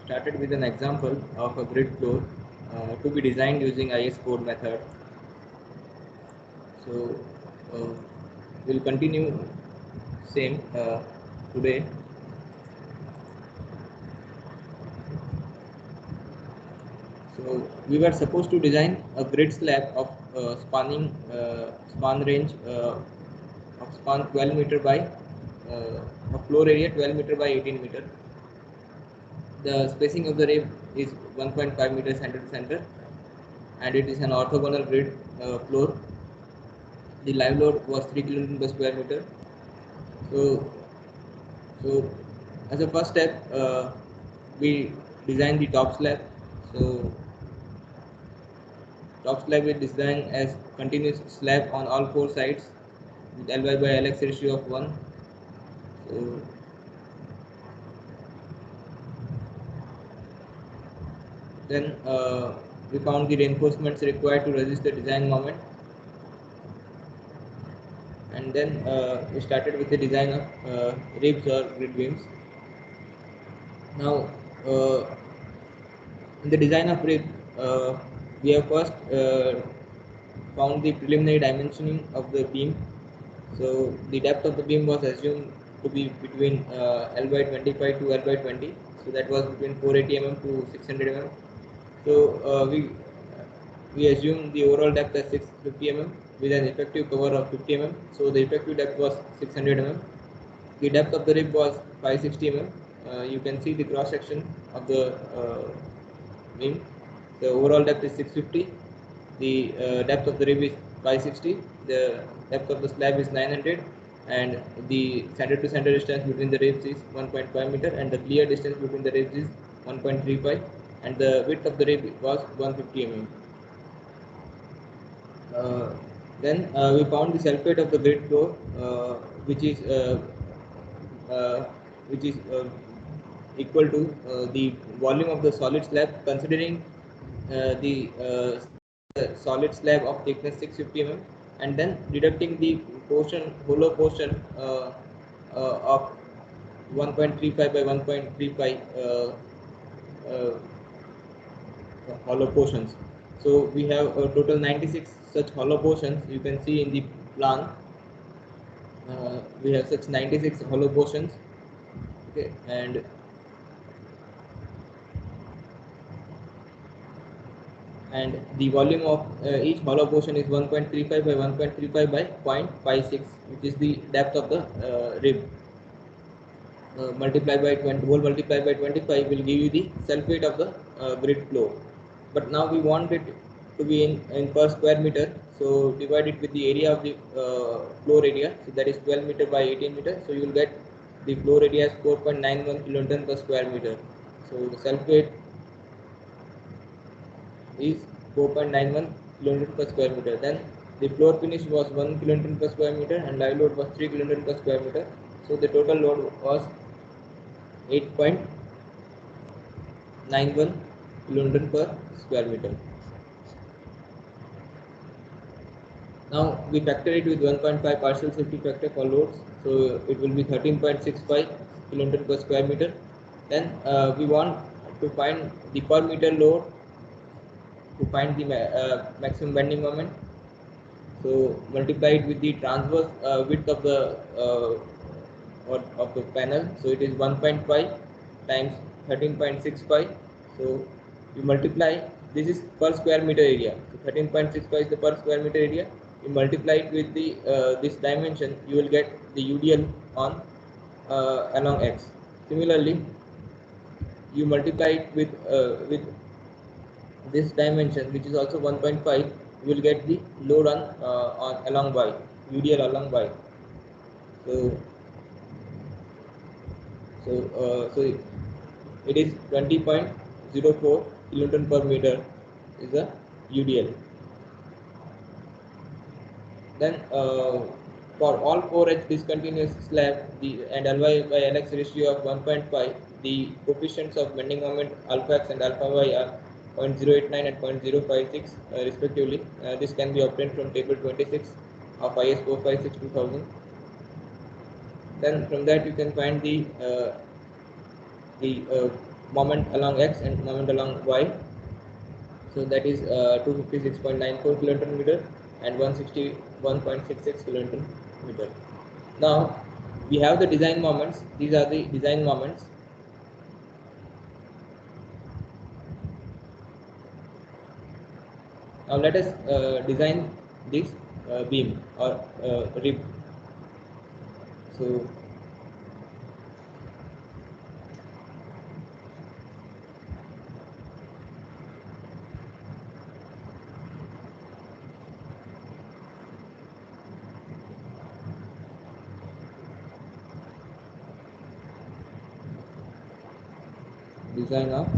started with an example of a grid floor to be designed using IS code method. So we'll continue same today. So we were supposed to design a grid slab of span range of span 12 meter by of floor area 12 meter by 18 meter. The spacing of the rib is 1.5 meters center to center, and it is an orthogonal grid floor. The live load was 3 kN per square meter. So as a first step, we designed the top slab. So top slab is designed as continuous slab on all four sides with Ly by Lx ratio of 1. So then we found the reinforcements required to resist the design moment, and then we started with the design of ribs or grid beams. Now in the design of rib, we have first found the preliminary dimensioning of the beam. So the depth of the beam was assumed to be between L by 25 to L by 20. So that was between 480 mm to 600 mm. So we assumed the overall depth as 650 mm with an effective cover of 50 mm. So the effective depth was 600 mm. The depth of the rib was 560 mm. You can see the cross section of the beam. The overall depth is 650. The depth of the rib is 560. The depth of the slab is 900, and the center to center distance between the ribs is 1.5 meter, and the clear distance between the ribs is 1.35, and the width of the rib was 150 mm. Then we found the self-weight of the grid floor, which is uh, which is equal to the volume of the solid slab, considering the solid slab of thickness 650 mm, and then deducting the hollow portion of 1.35 by 1.35 uh, hollow portions. So we have a total 96 such hollow portions. You can see in the plan. We have such 96 hollow portions. Okay, and the volume of each hollow portion is 1.35 by 1.35 by 0.56, which is the depth of the rib. Multiplied by 20, whole multiplied by 25 will give you the self weight of the grid floor. But now we want it to be in per square meter, so divide it with the area of the floor area, so that is 12 meter by 18 meter. So you will get the floor area as 4.91 kilonewton per square meter. So the self weight is 4.91 kilonewton per square meter. Then the floor finish was 1 kilonewton per square meter, and live load was 3 kilonewton per square meter. So the total load was 8.91 kilonewton per square meter. Now we factor it with 1.5 partial safety factor for loads, so it will be 13.65 kilonewton per square meter. Then we want to find the per meter load to find the maximum bending moment. So multiply it with the transverse width of the panel. So it is 1.5 times 13.65. So you multiply. This is per square meter area. So 13.65 is the per square meter area. You multiply it with the this dimension. You will get the UDL on along x. Similarly, you multiply it with this dimension, which is also 1.5. You will get the load on along y, UDL along y. So it is 20.04 kilonewton per meter is the UDL. Then for all 4H discontinuous slab, and Ly by Lx ratio of 1.5, the coefficients of bending moment alpha x and alpha y are 0.089 and 0.056 respectively. This can be obtained from table 26 of IS 456-2000. Then from that you can find the moment along x and moment along y. So that is 256.94 kilonewton meter and 161.66 kilonewton meter. Now we have the design moments. These are the design moments. Now let us design this beam or rib. So design of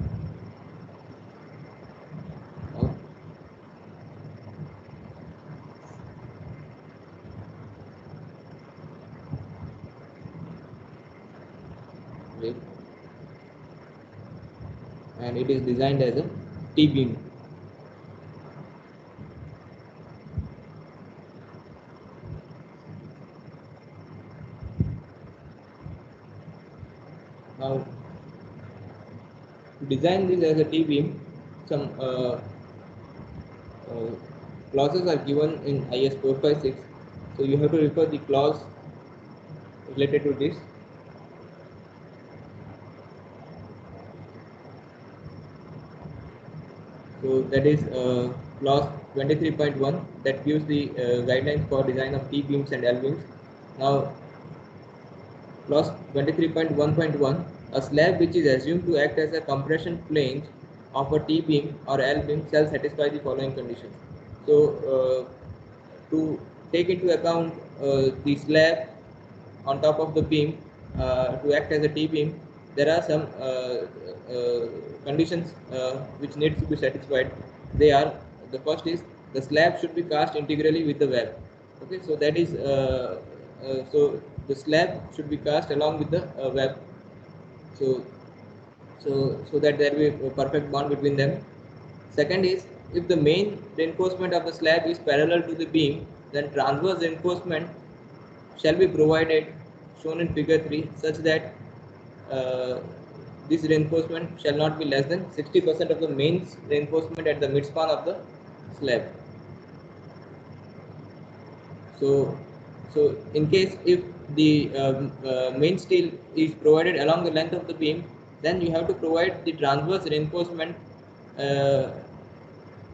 rib, and it is designed as a T-beam. Now to design this as a T-beam, some clauses are given in IS 456. So you have to refer the clause related to this. So that is clause 23.1 that gives the guidelines for design of T-beams and L-beams. Now clause 23.1.1, a slab which is assumed to act as a compression flange of a T-beam or L-beam shall satisfy the following conditions. So to take into account the slab on top of the beam to act as a T-beam, there are some conditions which needs to be satisfied. They are, the first is the slab should be cast integrally with the web. Okay, so that is so the slab should be cast along with the web. So that there will be a perfect bond between them. Second is, if the main reinforcement of the slab is parallel to the beam, then transverse reinforcement shall be provided, shown in figure 3, such that this reinforcement shall not be less than 60% of the main reinforcement at the midspan of the slab. So in case if the main steel is provided along the length of the beam, then you have to provide the transverse reinforcement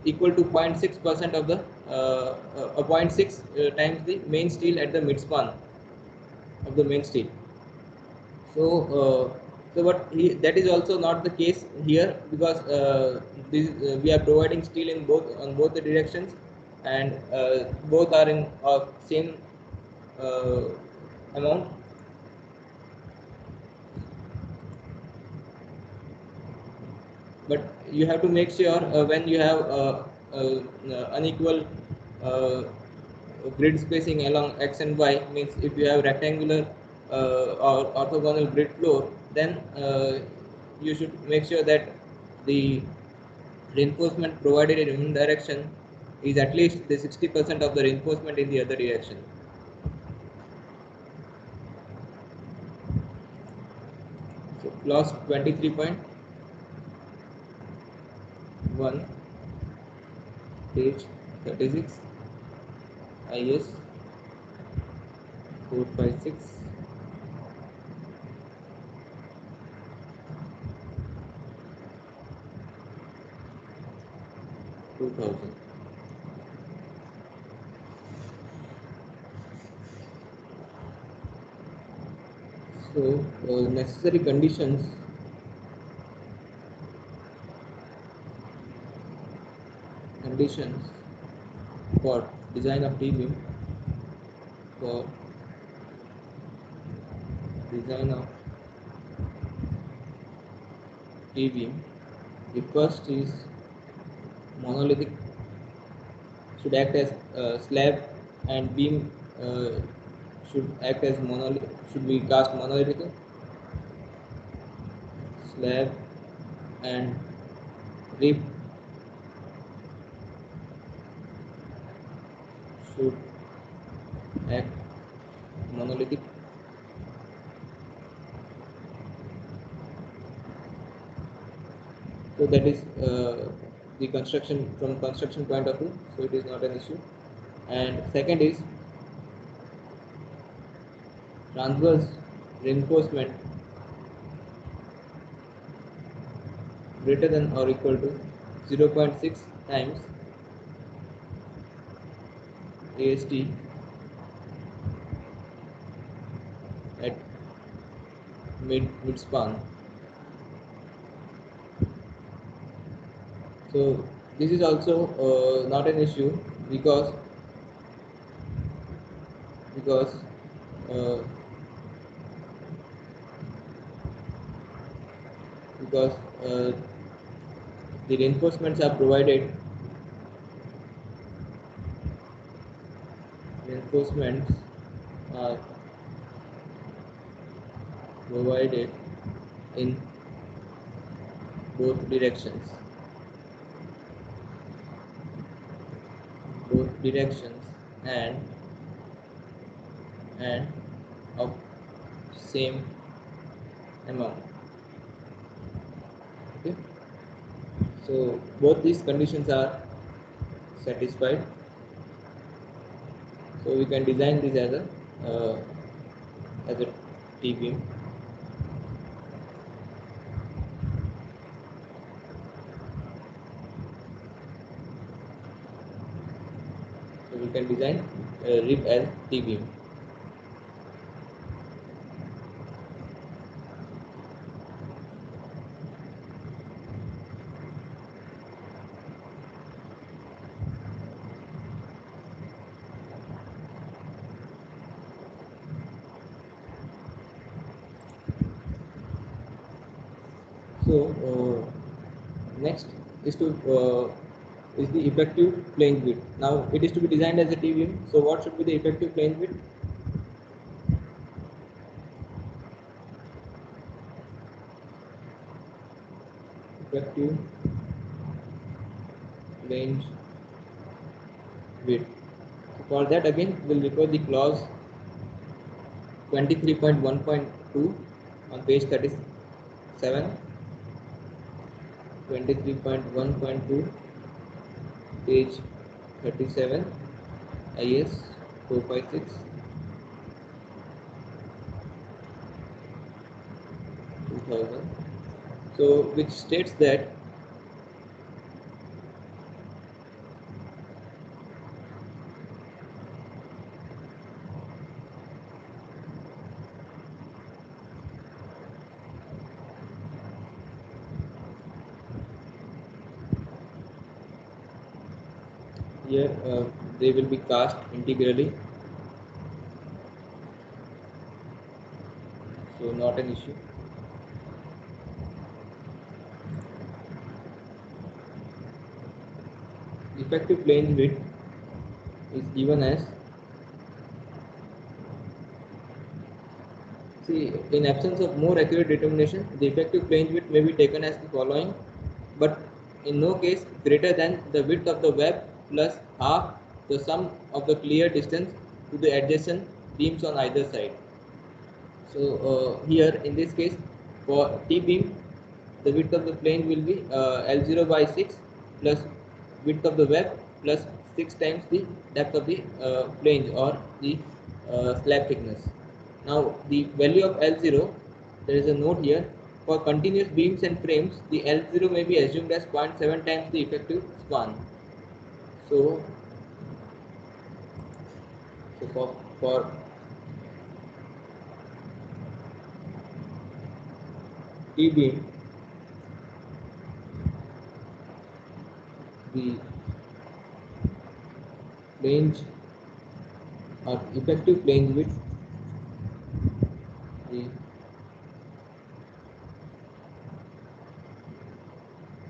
equal to 0.6% of the 0.6 times the main steel at the midspan of the main steel. So that is also not the case here, because we are providing steel in both the directions, and both are in same amount. But you have to make sure when you have unequal grid spacing along x and y, means if you have rectangular or orthogonal grid floor, then you should make sure that the reinforcement provided in one direction is at least the 60% of the reinforcement in the other direction. So clause 23.1, page 36, IS 456. So necessary conditions for design of T-beam. For design of T-beam, the first is monolithic, should act as slab, and beam should act as should be cast monolithic. Slab and rib should act monolithic. So that is the construction, from construction point of view, so it is not an issue. And second is transverse reinforcement greater than or equal to 0.6 times AST at mid span. So this is also not an issue because because uh, because the reinforcements are provided, reinforcements are provided in both directions, and and of same amount. Okay, so both these conditions are satisfied, so we can design this as a T beam. So we can design RIP as T beam. So next is to is the effective flange width. Now it is to be designed as a T beam. So what should be the effective flange width? Effective flange width. So for that again we'll refer the clause 23.1.2 on page 37. 23.1.2 page 37 IS 456 2000. So which states that here they will be cast integrally, so not an issue. Effective flange width is given as, see, in absence of more accurate determination, the effective flange width may be taken as the following, but in no case greater than the width of the web plus half the sum of the clear distance to the adjacent beams on either side. So here in this case for T beam, the width of the flange will be L0 by 6 plus width of the web plus 6 times the depth of the flange or the slab thickness. Now the value of L0, there is a note here, for continuous beams and frames the L0 may be assumed as 0.7 times the effective span. So, for T beam, the flange or effective flange width, the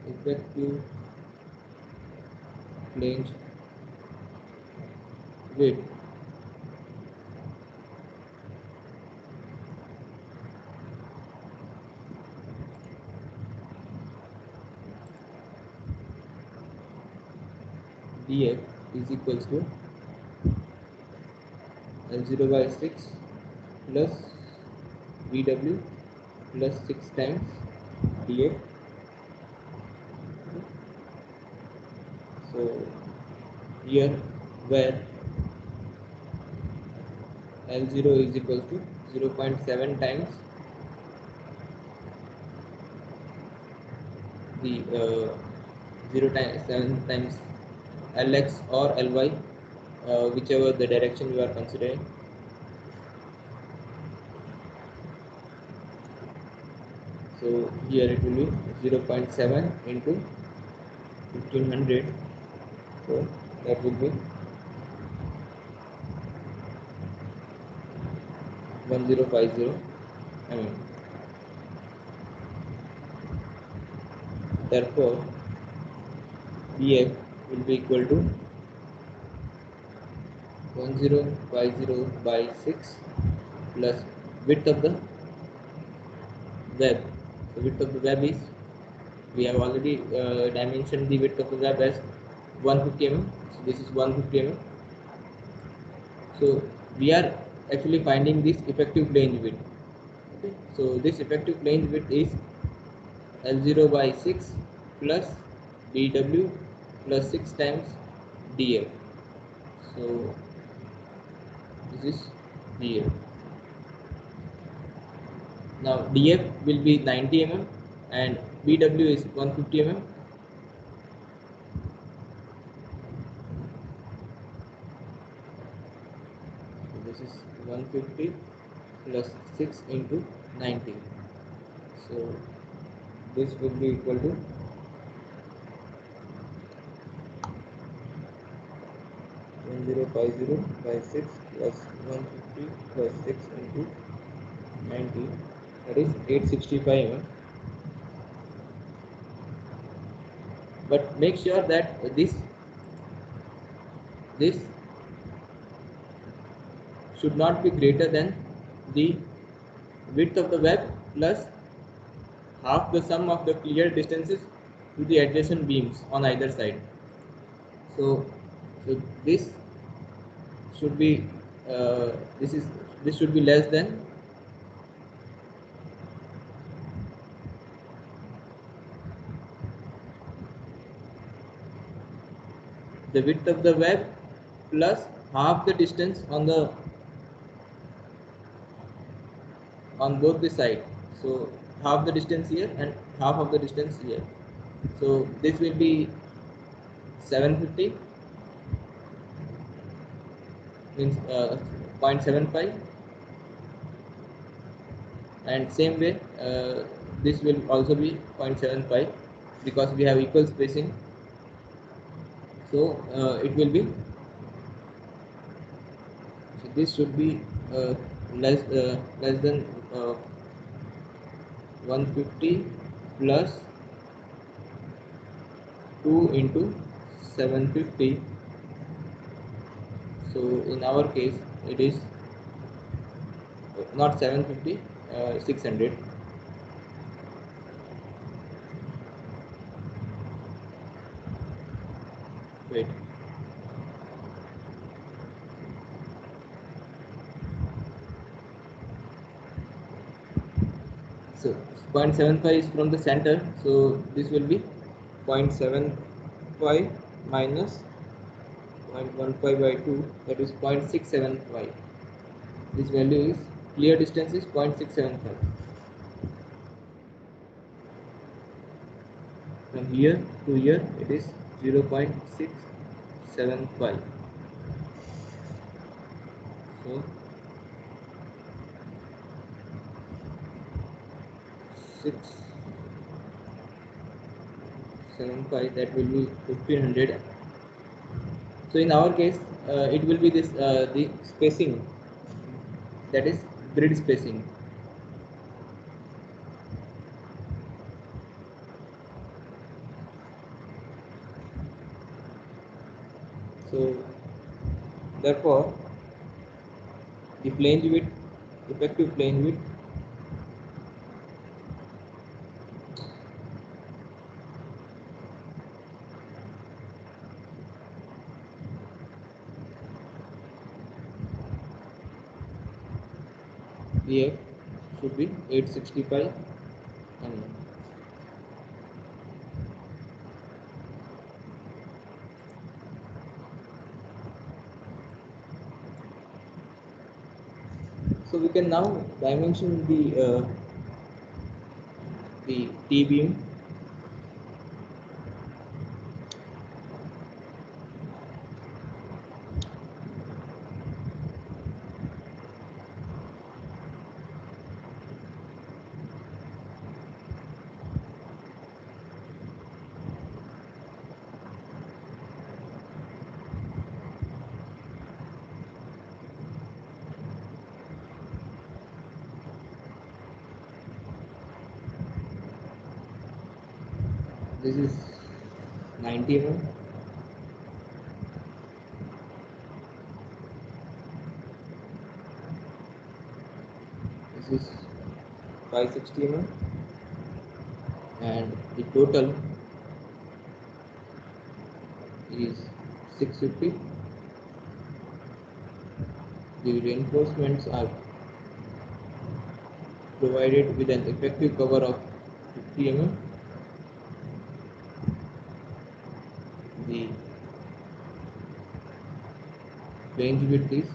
effective flange width df is equals to L0 by 6 plus Vw plus 6 times df So here where L0 is equal to 0.7 times the 0.7 times Lx or Ly, whichever the direction you are considering. So here it will be 0.7 into 1500. So that will be 1050 mm. Therefore, Bf will be equal to 1050 by 6 plus width of the web. The width of the web is, we have already dimensioned the width of the web as 150 mm. So this is 150 mm. So we are actually finding this effective flange width. Okay. So this effective flange width is L0 by 6 plus dw plus 6 times df. So this is df. Now df will be 90 mm and bw is 150 mm. So this is 150 plus 6 into 90. So this will be equal to 1050 by 6 plus 150 plus 6 into 90, that is 865 mm. But make sure that this should not be greater than the width of the web plus half the sum of the clear distances to the adjacent beams on either side. So this should be this should be less than the width of the web plus half the distance on both the side. So half the distance here and half of the distance here. So this will be 750 means 0.75, and same way this will also be 0.75 because we have equal spacing. So it will be, so this should be less than 150 plus 2 into 750. So in our case it is not 750, 600. Wait, so 0.75 is from the center, so this will be 0.75 minus 0.15 by 2, that is 0.675. This value is, clear distance is 0.675. From here to here it is 0.675. So 675, that will be 1500. So in our case it will be this the spacing, that is grid spacing. So therefore the flange width, effective flange width, Bf should be 865 mm. So we can now dimension the T beam. This is 90 mm. This is 560 mm, and the total is 650. The reinforcements are provided with an effective cover of 50 mm. The range width is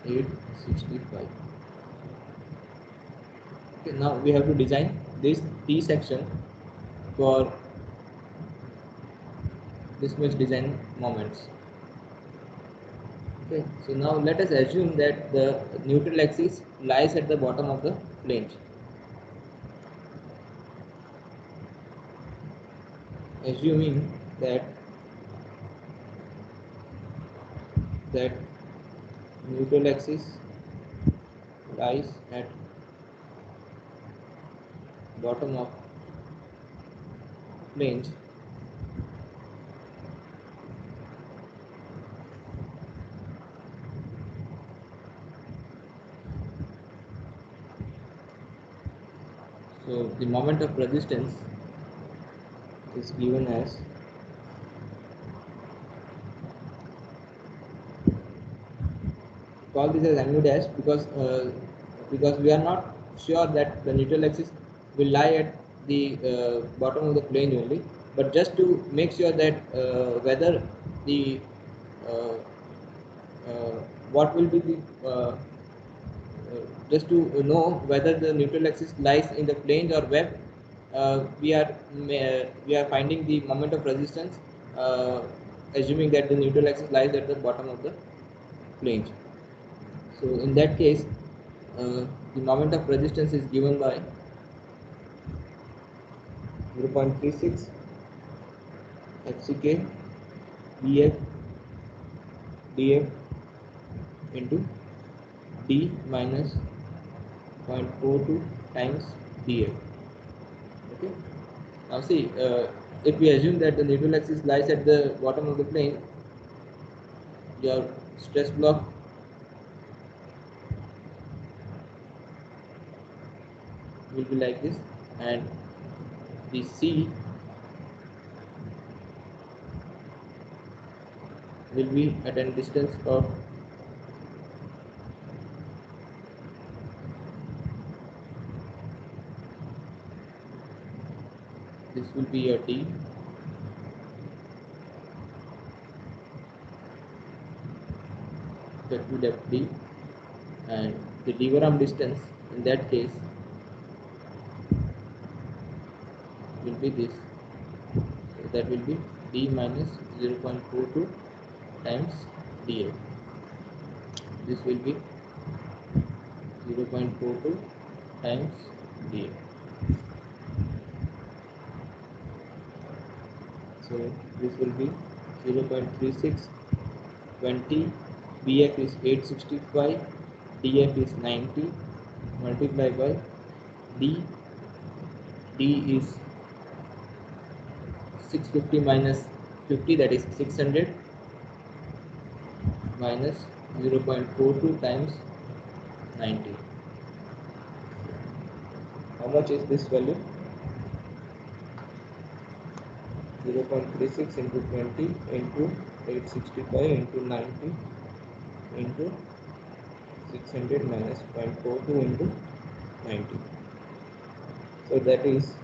865. Okay, now we have to design this T section for this much design moments. Okay, so now let us assume that the neutral axis lies at the bottom of the flange. Assuming that neutral axis lies at bottom of flange, so the moment of resistance is given as call this as mu dash because we are not sure that the neutral axis will lie at the bottom of the plane only, but just to make sure that whether the uh, what will be the just to know whether the neutral axis lies in the plane or web, we are finding the moment of resistance, assuming that the neutral axis lies at the bottom of the plane. So in that case, the moment of resistance is given by 0.36 FCK BF DF into D minus 0.42 times DF. Okay. Now see, if we assume that the neutral axis lies at the bottom of the plane, your stress block will be like this, and the C will be at a distance of this will be your D, that will depth D, and the diverham distance in that case will be this. So that will be D minus 0.42 times dA. This will be 0.42 times dA. So this will be 0.36, 20, BF is 865, DF is 90, multiplied by D. D is 650 minus 50, that is 600, minus 0.42 times 90. How much is this value? 0.36 into 20 into 865 into 90 into 600 minus 0.42 into 90. So that is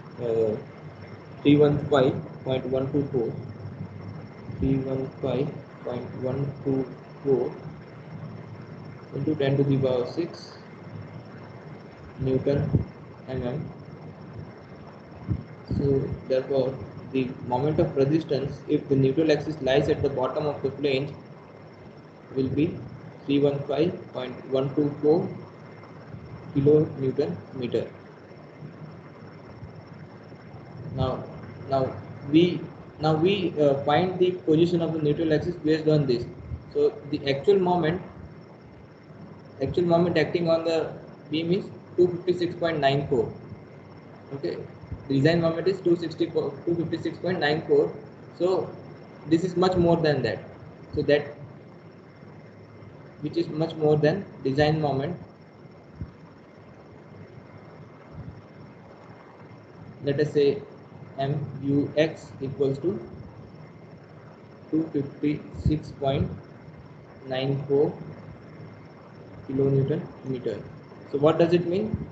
315.124. 315.124 into 10 to the power 6 Newton mm. So therefore, the moment of resistance, if the neutral axis lies at the bottom of the flange, will be 315.124 kilonewton meter. Now, now we find the position of the neutral axis based on this. So the actual moment acting on the beam is 256.94. Okay, design moment is 256.94. So this is much more than that. So that which is much more than design moment. Let us say MUX equals to 256.94 kilonewton meter. So what does it mean?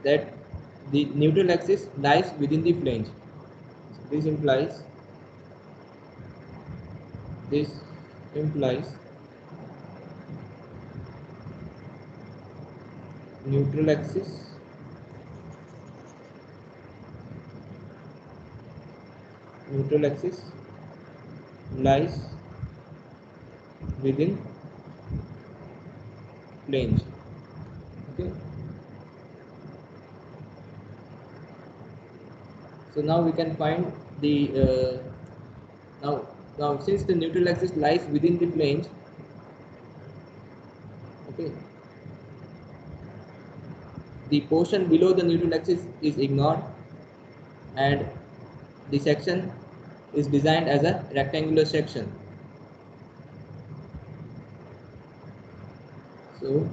That the neutral axis lies within the flange. So this implies neutral axis lies within flange. Okay. So now we can find the now since the neutral axis lies within the flange, okay, the portion below the neutral axis is ignored, and the section is designed as a rectangular section. So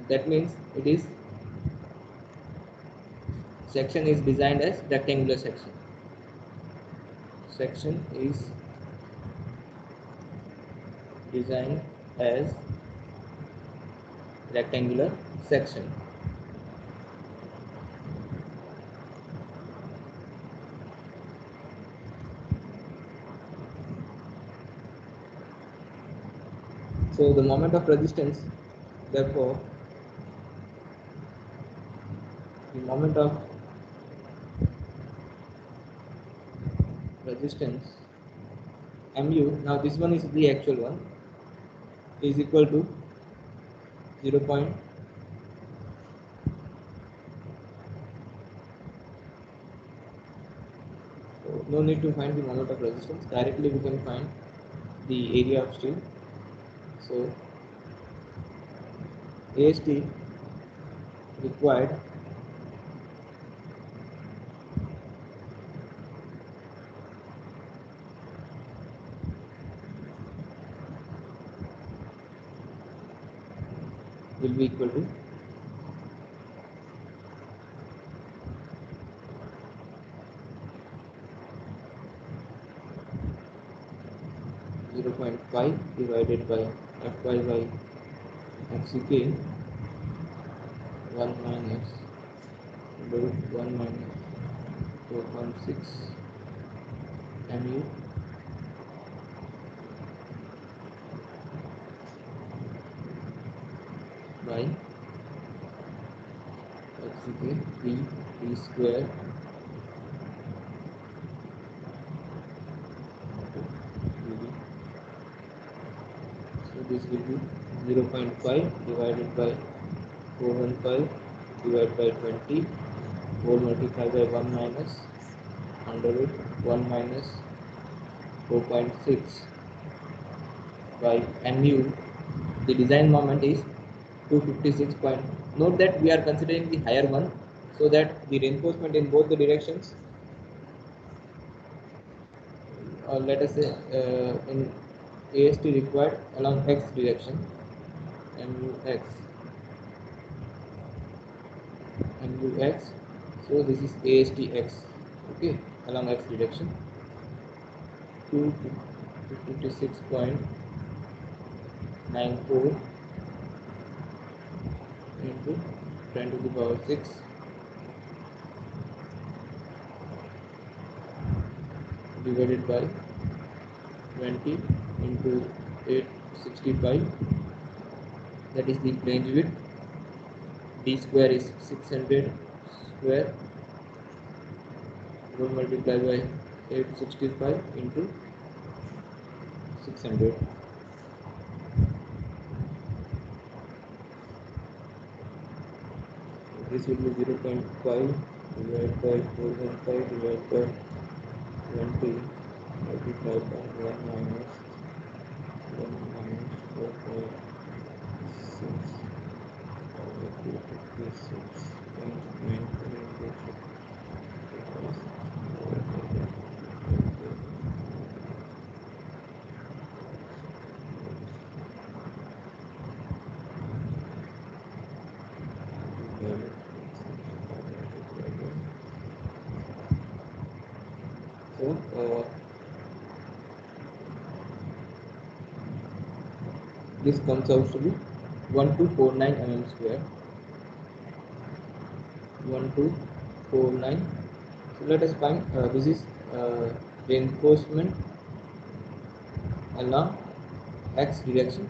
that means section is designed as rectangular section. Section is designed as rectangular section. So the moment of resistance, therefore, the moment of resistance mu, now this one is the actual one, is equal to 0. So no need to find the moment of resistance, directly we can find the area of steel. So AST required will be equal to 0.5 divided by Fy by Xck 1 minus root 1 minus 4.6 mu by Xck p square dv. So this will be 0.5 divided by 415 divided by 20 whole multiplied by 1 minus under root 1 minus 4.6 by mu. The design moment is 256 point. Note that we are considering the higher one, so that the reinforcement in both the directions, let us say in AST required along x direction, mux, so this is AST x, okay, along x direction, 256.94 into 10 to the power 6 divided by 20 into 865, that is the flange width. D square is 600 square, will multiply by 865 into 600. This will be 0.5 divided by 415 divided by 20 multiplied by 1 minus 4.6 over 256.9 So this comes out to be 1249 mm square. 1249. So let us find this is reinforcement along x direction.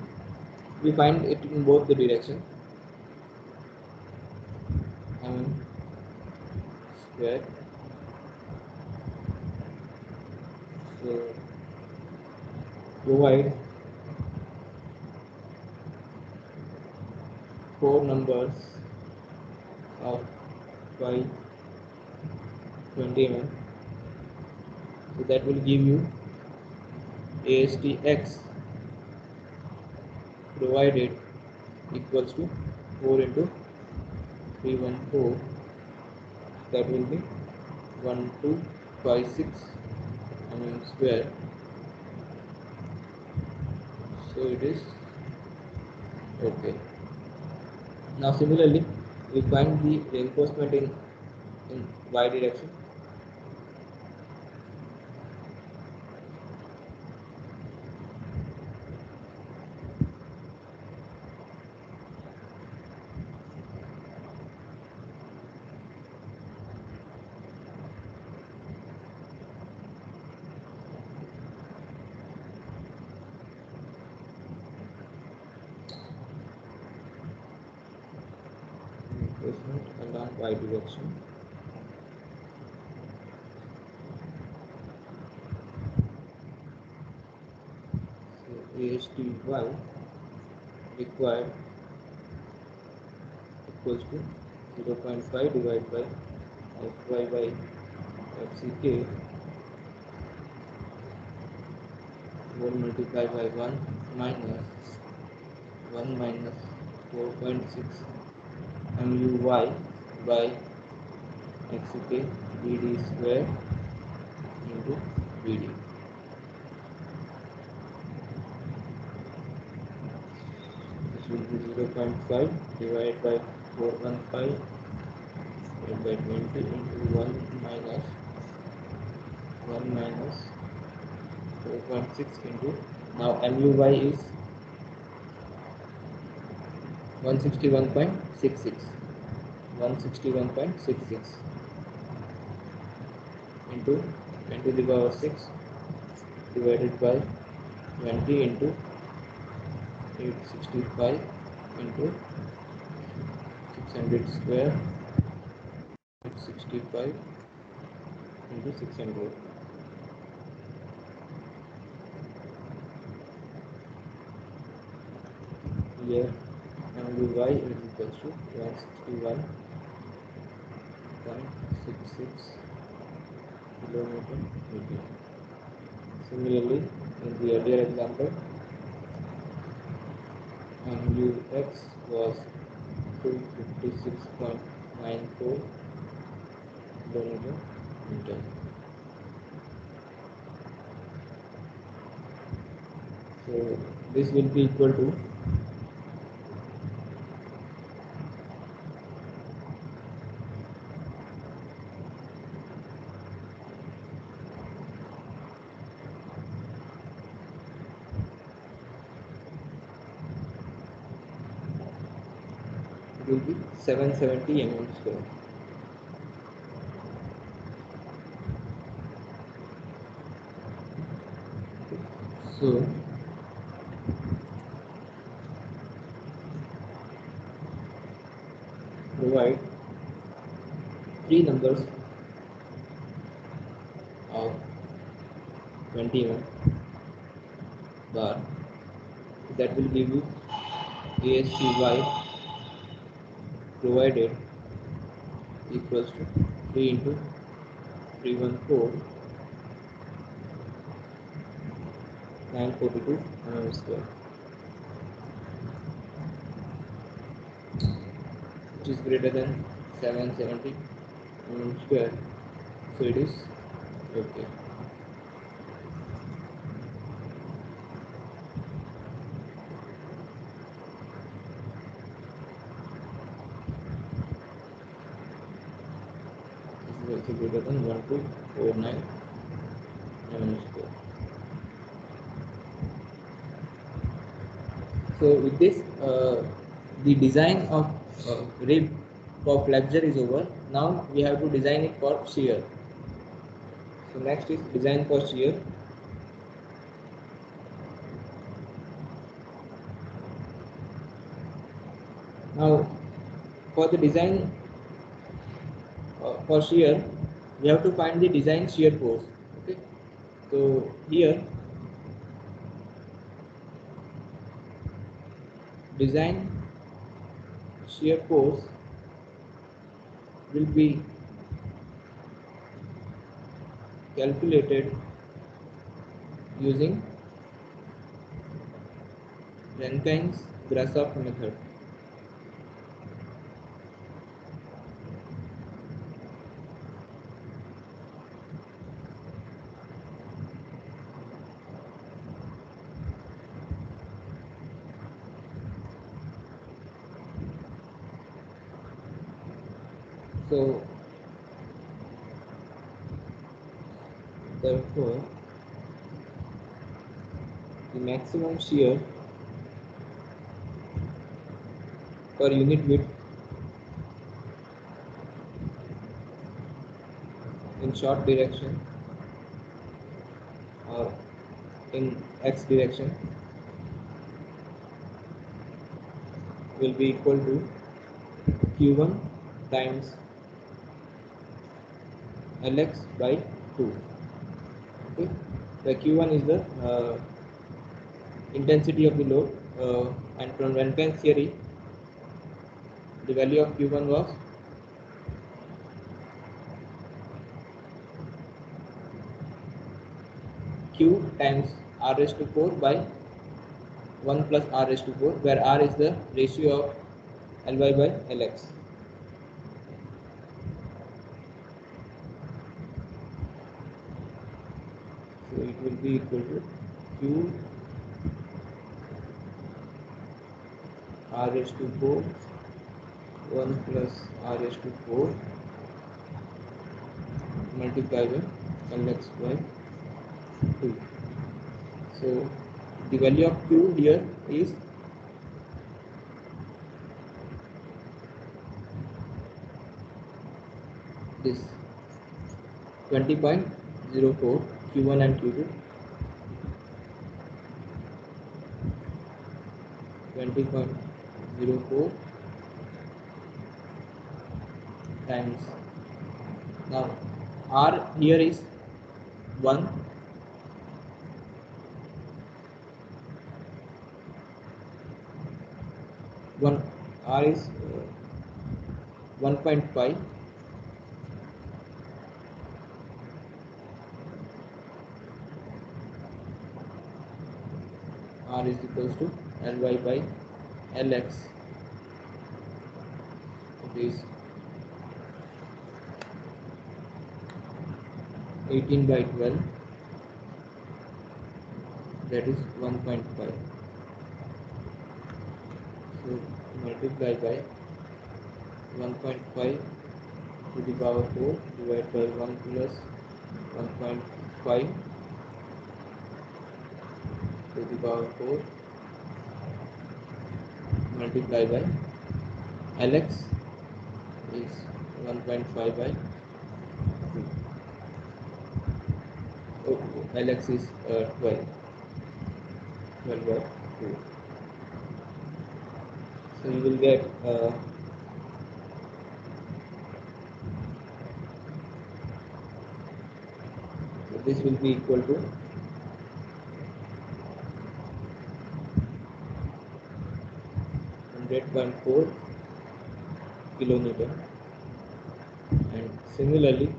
We find it in both the direction. Mm square. So provide 4 numbers of 520 mm. So that will give you ASTX provided equals to 4 into 314. That will be 1256 mm square. So it is okay. Now similarly we find the reinforcement in y direction. Reinforcement along y direction. So ASTY required equals to 0.5 divided by fy by fck, will multiply by 1 minus 4.6 mu y by xk bd square into bd. This will be 0.5 divided by 415 divided by 20 into 1 minus 4.6 into, now MUY is 161.66 into 10 to the power 6 divided by 20 into 865 into 600 square, 865 into 600. Here MUY is equal to 161.66 kilometer meter. Similarly, in the earlier example, MUX was 256.94 kilometer meter. So this will be equal to will be 770 mm square. So provide three numbers of 21 bar, that will give you ASCY provided equals to 3 into 314 942 square, which is greater than 770 square. So it is okay. This is also greater than 1249 square. So with this, the design of rib for flexure is over. Now we have to design it for shear. So next is design for shear. Now for the design for shear, we have to find the design shear force. Okay. So here design shear force will be calculated using Rankine's Grashof method. So therefore the maximum shear per unit width in short direction or in x direction will be equal to q1 times Lx by 2. Okay, the q1 is the intensity of the load, and from Rankine's theory the value of q1 was q times r raised to 4 by 1 plus r raised to 4, where r is the ratio of Ly by Lx. So it will be equal to q r raised to 4 1 plus r raised to 4 multiplied by Lx by 2. So the value of q here is this 20.04 q1 and q2, 20.04 times, now r here is 1, r is 1.5, r is equals to Ly by Lx. It is 18 by 12, that is 1.5. So multiply by 1.5 to the power 4 divided by 1 plus 1.5 to the power 4 multiply by Lx is 1.5 by 2. Oh, Lx is 12. 12/2. So you will get this will be equal to 100.4 kilonewton, and similarly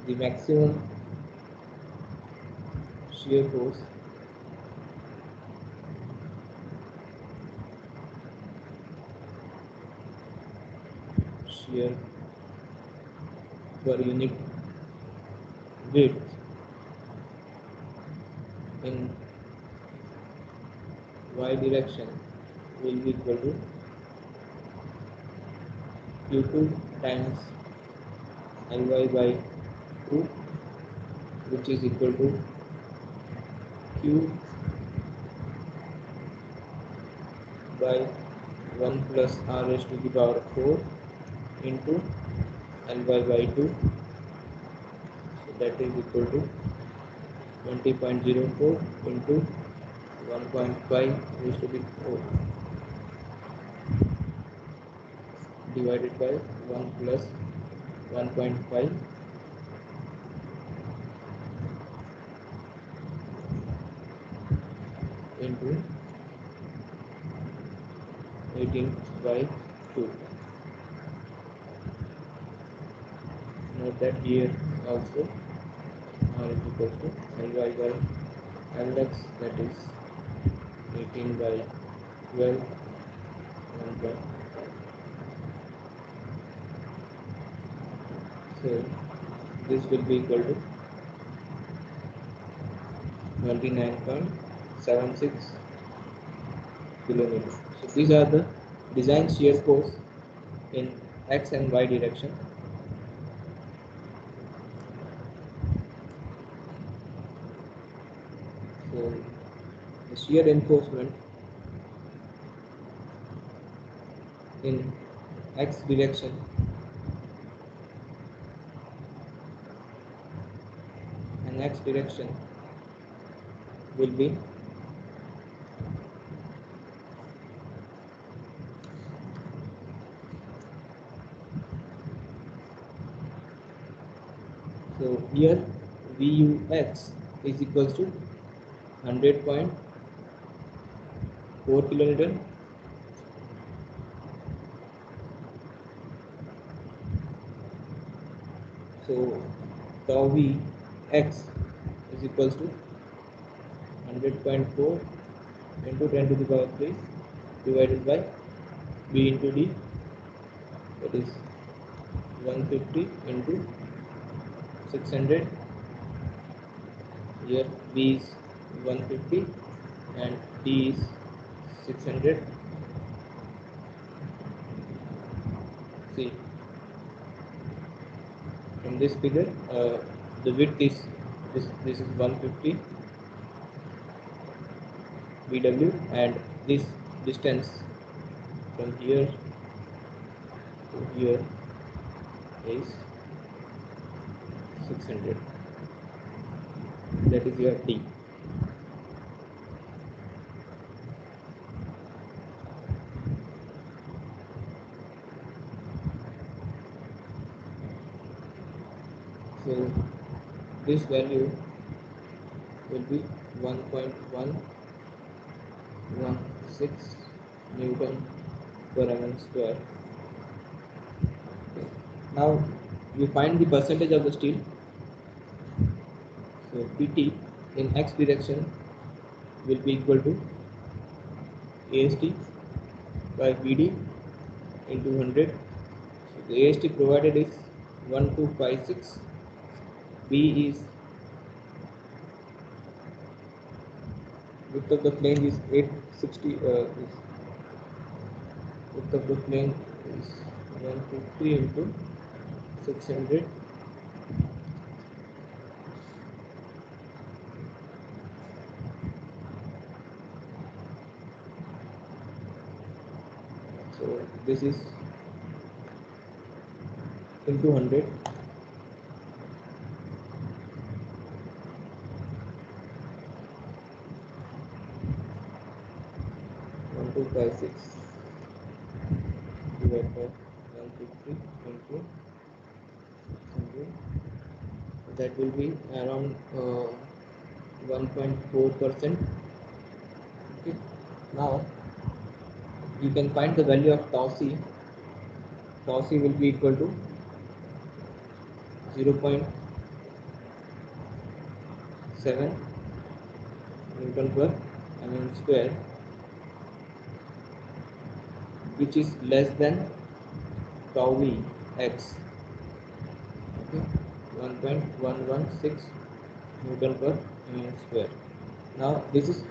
the maximum shear force shear per unit width in y direction will be equal to Q2 times Ly by 2, which is equal to Q by 1 plus R raised to the power 4 into Ly by 2. So that is equal to 20.04 into 1.5 raised to the 4 divided by 1 plus 1.5 into 18 by 2. Note that here also R is equal to Ly by Lx, that is 18 by 12 1 so this will be equal to 29.76 kilonewton. So these are the design shear force in x and y direction. So the shear reinforcement in x direction and x direction will be so here Vux is equals to 100.4 kilonewton. So tau Vx is equals to 100.4 into 10 to the power 3 divided by B into D, that is 150 into 600. Here B is 150 and D is 600. See, from this figure the width is this is 150 BW, and this distance from here to here is 600. That is your D. So this value will be 1.116 Newton per mm square. Okay. Now we find the percentage of the steel. So PT in x direction will be equal to AST by BD into 100. So the AST provided is 1256. B is width of the plane is 860. Width of the plane is 150 into 600. So this is into 100. 1256 divided by 150 into 100. That will be around 1.4%. Okay. Now you can find the value of tau c. Tau c will be equal to 0.7 Newton per mm square, which is less than tau v x. Okay, 1.116 Newton per mm square. Now this is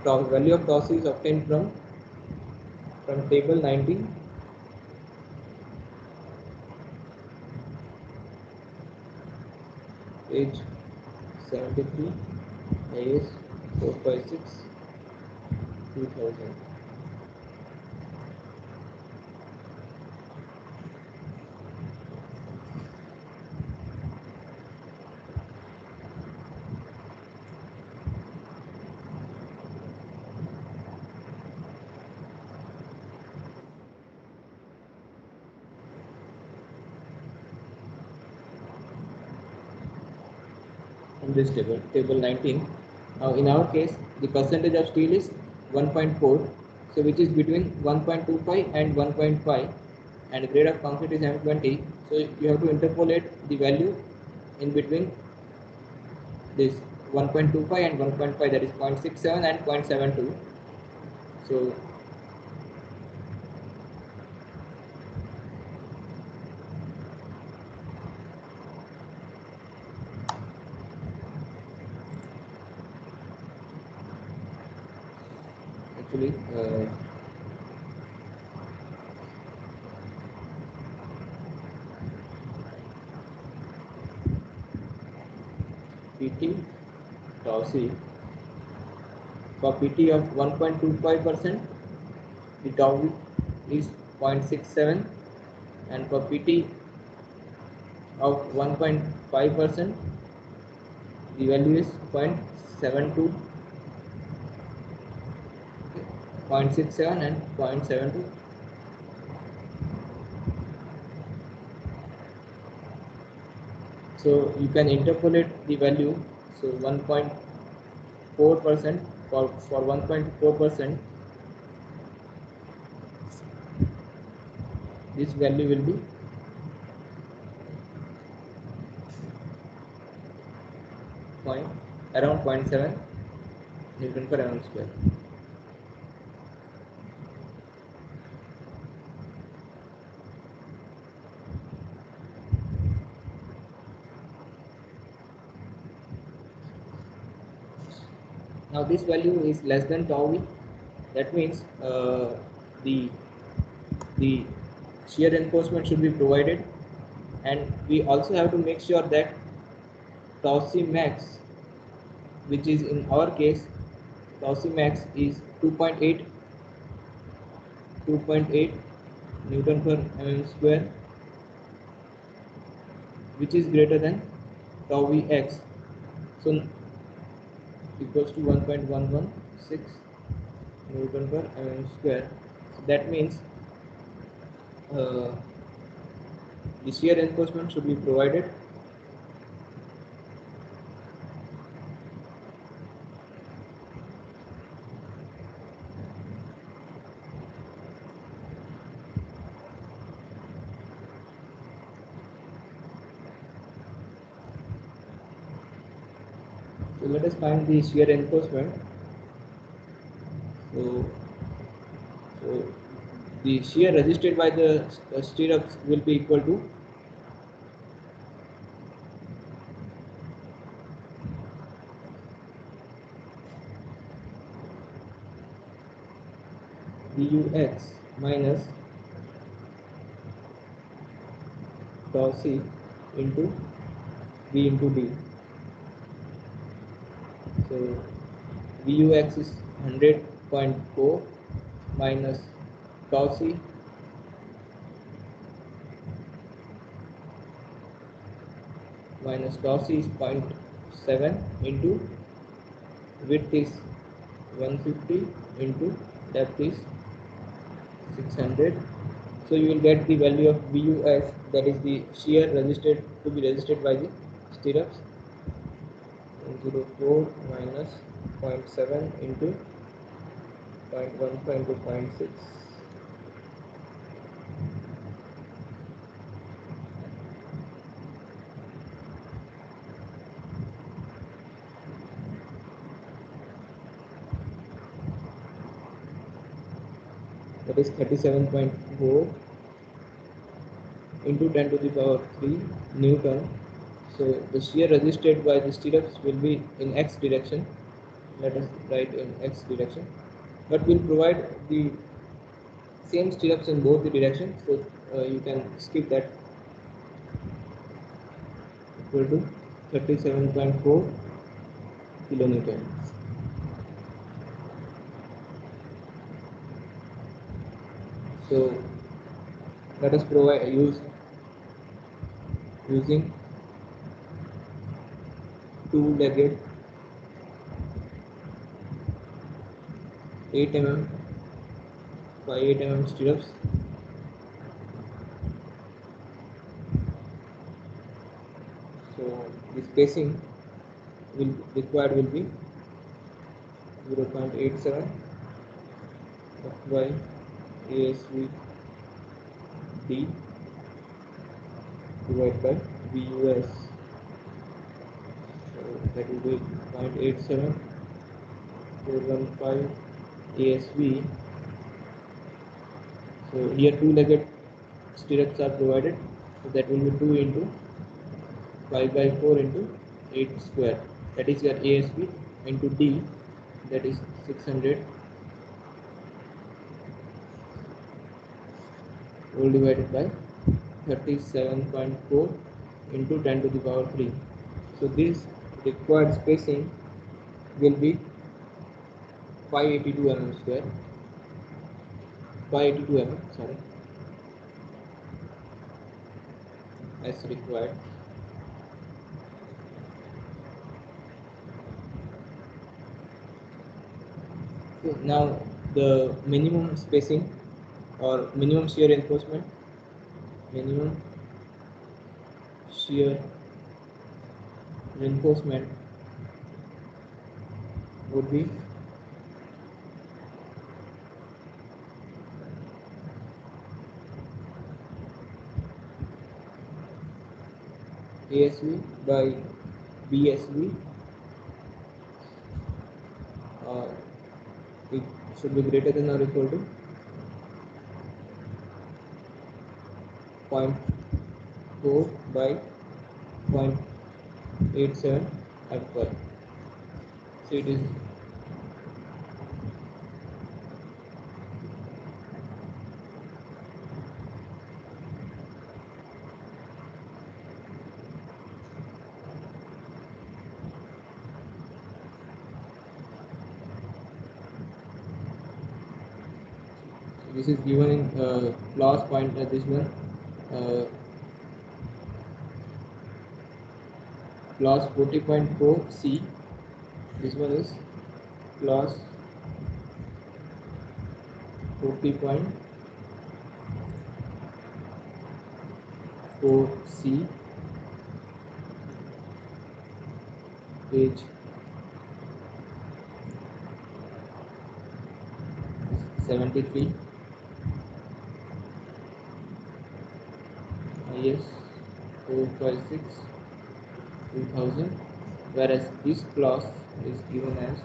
value of tau c is obtained from table 19. Page 73, IS 456 2000. From this table 19. Now in our case, the percentage of steel is 1.4, so which is between 1.25 and 1.5, and grade of concrete is M20. So you have to interpolate the value in between this 1.25 and 1.5, that is 0.67 and 0.72. So actually PT tau c, for PT of 1.25%, the tau is 0.67, and for PT of 1.5%, the value is 0.72, 0.67 and 0.72. So you can interpolate the value. So 1.4% for 1.4%, this value will be around 0.7 Newton per mm square. Now this value is less than tau v. That means the shear reinforcement should be provided, and we also have to make sure that tau c max, which is in our case tau c max is 2.8 Newton per mm square, which is greater than tau v x, so equals to 1.116 Newton per mm square. So that means the shear reinforcement should be provided. So let us find the shear reinforcement. So the shear resisted by the stirrups will be equal to Vux minus tau c into V into D. So Vux is 100.4 minus tau c is 0.7 into width is 150 into depth is 600. So you will get the value of VUS, that is the shear resisted to be resisted by the stirrups. 0.04 minus 0.7 into 0.15 into 0.6. That is 37.4 into 10 to the power 3 Newton. So the shear resisted by the stirrups will be in x direction. Let us write in x direction, but we'll provide the same stirrups in both the directions, so you can skip that. Equal to 37.4 kilonewtons. So let us provide using two-legged 8 mm by 8 mm stirrups. So the spacing required will be 0.87 by ASV D divided by VUS. So that will be 0.87415 ASV. So here two-legged stirrups are provided, so that will be 2 into 5 by 4 into 8 square, that is your ASV, into D, that is 600, all divided by 37.4 into 10 to the power 3. So this required spacing will be 582 mm square, 582 mm, sorry, as required. So now the minimum spacing or minimum shear reinforcement, minimum shear reinforcement would be ASV by BSV. It should be greater than or equal to 0.4 by 0.87 ampere. So it is this is given in clause point at this one, clause 40.4 C. This one is clause 40.4 C, page 73, IS 456/2000, whereas this clause is given as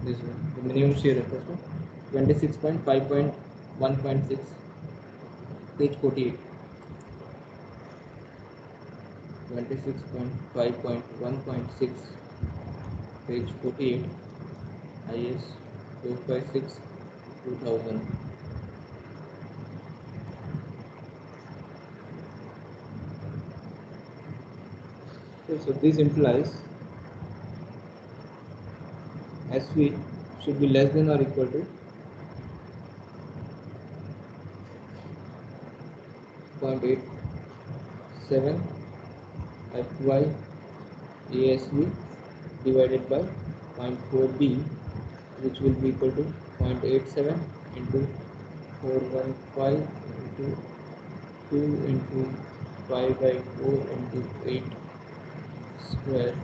this one, the minimum shear reinforcement 26.5.1.6, page 48. 26.5.1.6, page 48, IS 456/2000. Okay, so this implies SV should be less than or equal to 0.87 Fy ASV divided by 0.4b, which will be equal to 0.87 into 415 into 2 into 5 by 4 into 8 square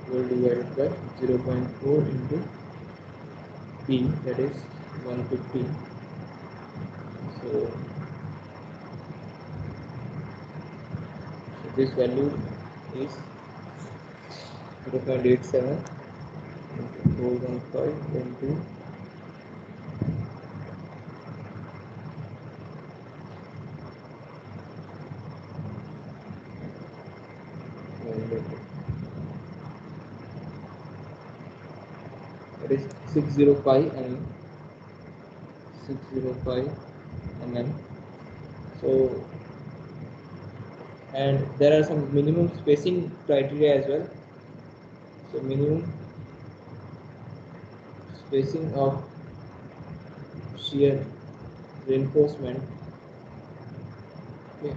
whole divided by 0.4 into p, that is 150. So, this value is 0.87 into 415 into 100. That is 605 mm. 605 mm. So, and there are some minimum spacing criteria as well. So minimum spacing of shear reinforcement. Okay.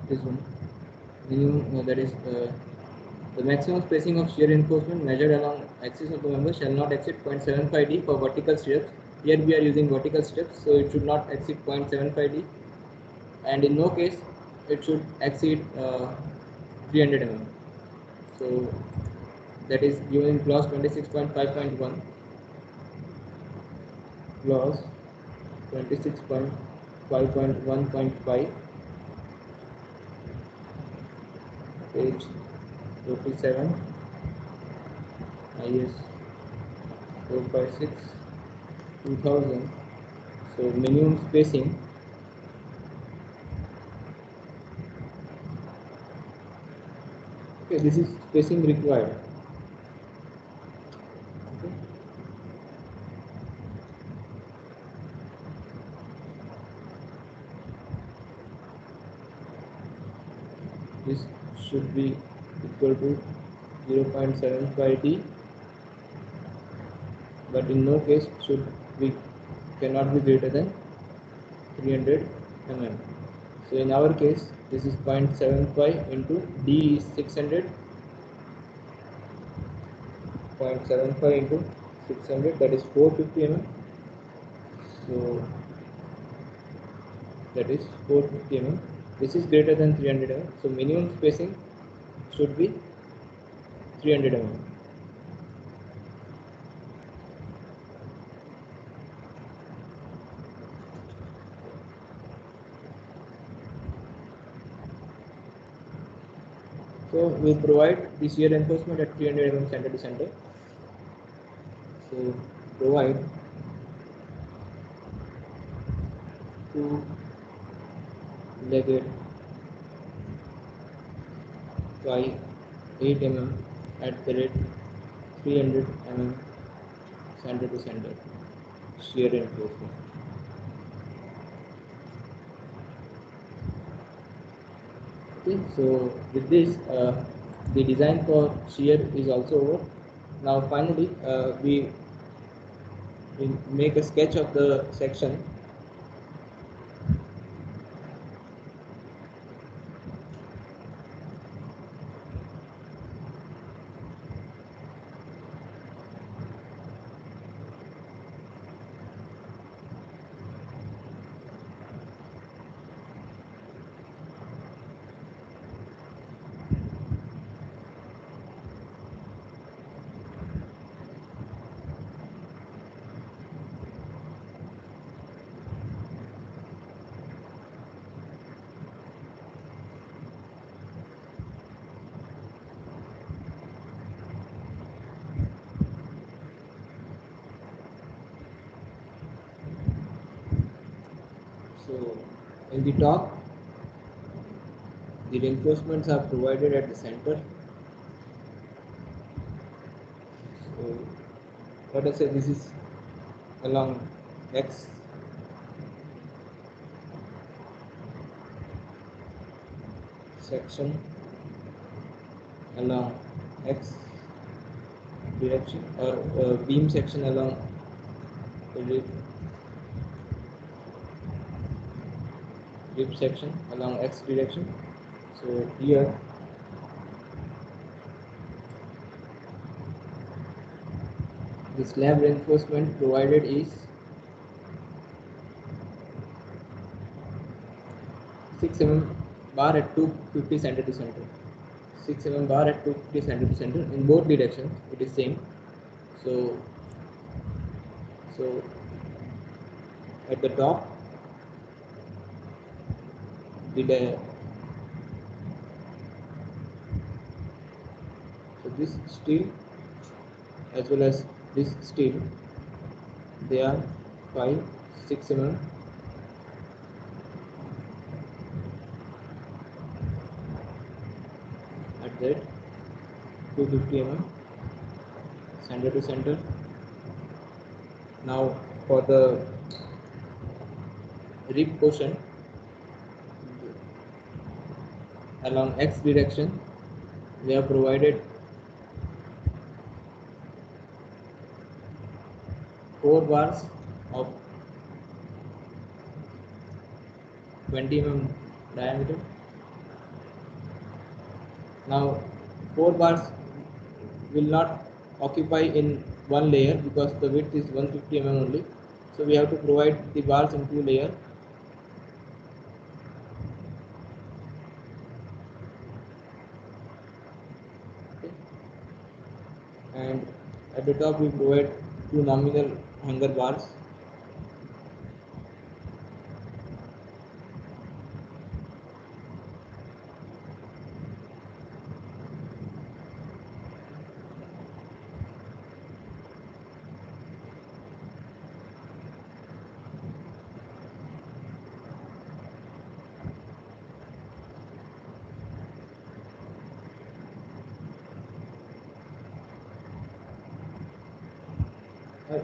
This one minimum that is the maximum spacing of shear reinforcement measured along axis of the member shall not exceed 0.75 d for vertical steps. Here we are using vertical steps, so it should not exceed 0.75 d, and in no case it should exceed 300 mm. So that is given in clause 26.5.1, clause 26.5.1.5, page 47, IS 456 2000. So minimum spacing okay, this is spacing required. Okay. This should be equal to 0.75 d, but in no case should be cannot be greater than 300 mm. So in our case this is 0.75 into d is 600, 0.75 into 600, that is 450 mm. So that is 450 mm. This is greater than 300 mm. So minimum spacing should be 300 mm. So we provide the shear reinforcement at 300 mm center to center. So provide 2-legged 8 mm at the rate 300 mm center to center shear reinforcement. Okay, so with this the design for shear is also over. Now finally we we make a sketch of the section. So in the top, the reinforcements are provided at the center. So let us say this is along x section along x direction, or beam section along rib, rib section along x direction. So here the slab reinforcement provided is 6 mm bar at 250 center to center. 6 mm bar at 250 center to center in both directions. It is same. So at the top, the so this steel as well as this steel, they are 6 mm at that 250 mm center to center. Now for the rib portion along x direction, we have provided 4 bars of 20 mm diameter. Now 4 bars will not occupy in one layer because the width is 150 mm only. So we have to provide the bars in 2 layers. Okay. And at the top we provide 2 nominal hanger bars.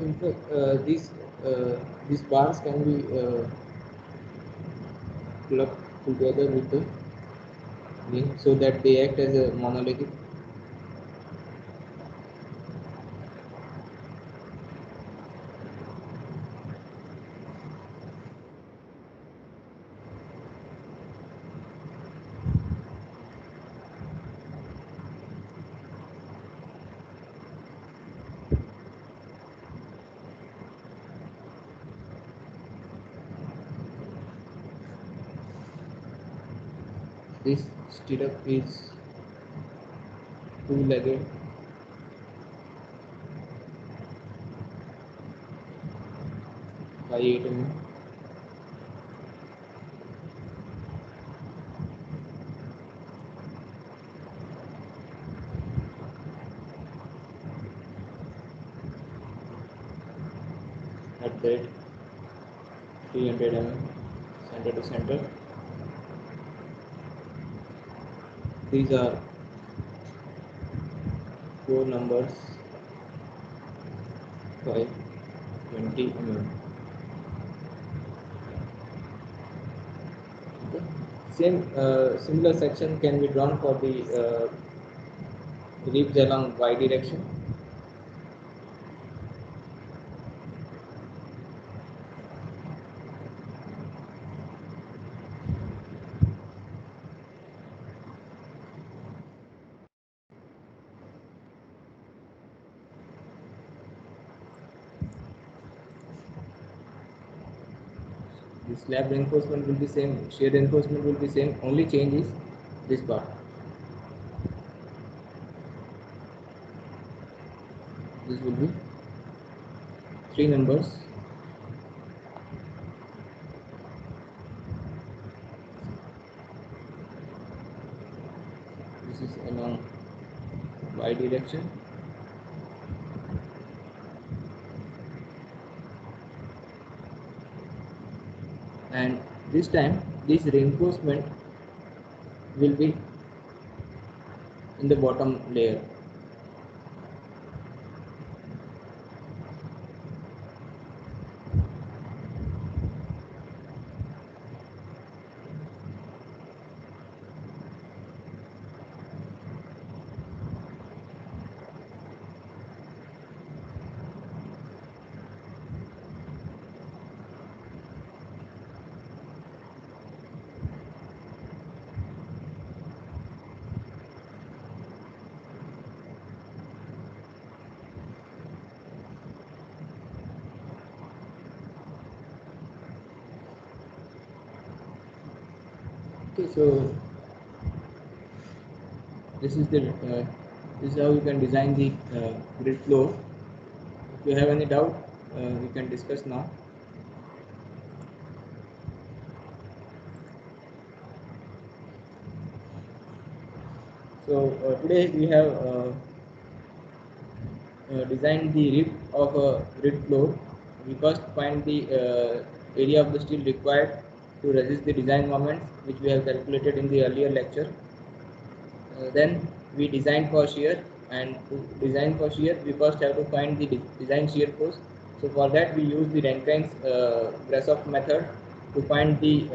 In fact, these bars can be plugged together with the link so that they act as a monolithic. This stirrup is two-legged by 8 mm. At that 300 mm center to center. These are 4 numbers by 20 mm. Okay. Similar section can be drawn for the ribs along y direction. slab reinforcement will be same, shear reinforcement will be same, only change is this part. This will be 3 numbers. This is along y direction. And this time this reinforcement will be in the bottom layer. Okay, so this is how you can design the grid floor. If you have any doubt, we can discuss now. So today we have designed the rib of a grid floor. We first find the area of the steel required to resist the design moments, which we have calculated in the earlier lecture. Then we design for shear, and to design for shear, we first have to find the design shear force. So for that, we use the Rankine's Grashof method to find the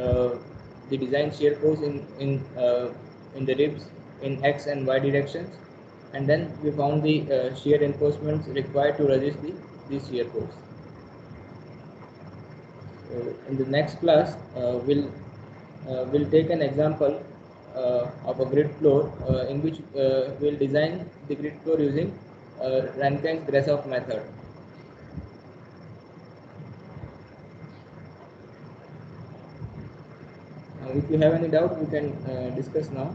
design shear force in the ribs in x and y directions, and then we found the shear reinforcements required to resist the shear force. In the next class, we'll take an example of a grid floor in which we'll design the grid floor using Rankine's Grashof method. If you have any doubt, we can discuss now.